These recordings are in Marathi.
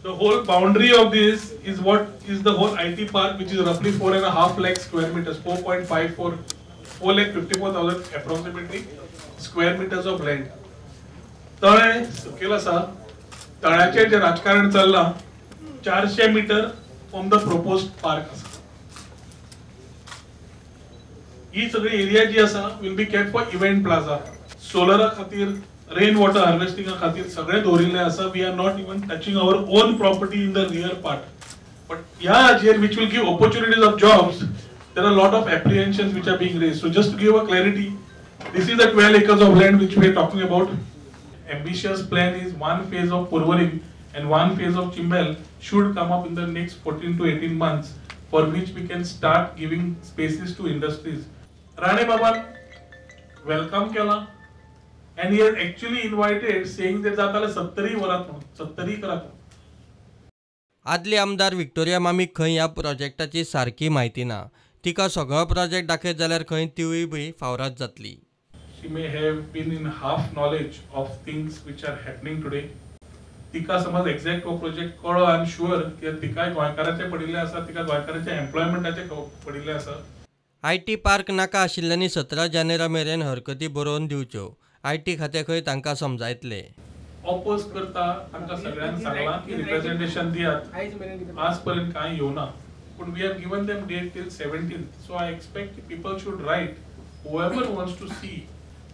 The whole boundary of this is what is the whole IT park, which is roughly 4.5 lakh square meters, 4.54, 4,54,000 approximately square meters of land. तळे सकयल आसा, तळ्याचेर जे राजकारण चल्लां 400 metre from the proposed park आसा. ही सगळी एरिया जी आसा will be kept for event plaza. सोलरा खातीर, रेन वॉटर हार्वेस्टिंगा खातीर सगळे दवरिल्ले आसा. We are not even touching our own property in the rear part. But ह्या हाचेर which will give opportunities of jobs, there are a lot of apprehensions which are being raised. So just to give a clarity, this is the 12 acres of land which we are talking about. Ambitious plan is one phase of Purvarim and one phase of Chimbel should come up in the next 14 to 18 months, for which we can start giving spaces to industries. Rane Baban welcome केला and he has actually invited, saying that जाताले 70 वरात म्हणून 70 करात. आदली आमदार विक्टोरिया मामीक खंय ह्या प्रोजेक्टाची सारकी म्हायती ना. तिका सगळो प्रोजेक्ट दाखयत जाल्यार खंय तिवूय बी फावरात जातली. She may have been in half knowledge of things which are happening today. तिका समज एक्झॅक्ट हो प्रोजेक्ट कळो, आय एम शुअर की तिकाय गोंयकारांचे पडिल्ले आसा, तिका गोंयकारांच्या एम्प्लॉयमेंटाचे पडिल्ले आसा. IT पार्क नाका आशिल्ल्यांनी 17 जानेरा मेरेन हरकती बरोवन दिवच्यो. IT खातें खंय तांकां समजायतले. ऑपोज करता तांकां सगळ्यांक सांगलां की रिप्रेझेंटेशन दियात. आज पर्यंत कांय येवना, पूण we have given them date till 17th. So I expect people should write, whoever wants to see,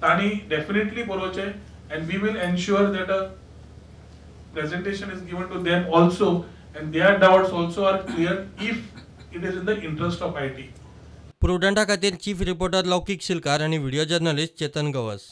तांणी डेफिनेटली बरोवचे, and we will ensure that a presentation is given to them also, and their doubts also are clear if it is in the interest of IT. प्रुडंटा खातीर चीफ रिपोर्टर लौकीक शिलकार आनी व्हिडिओ जर्नलिस्ट चेतन गवस.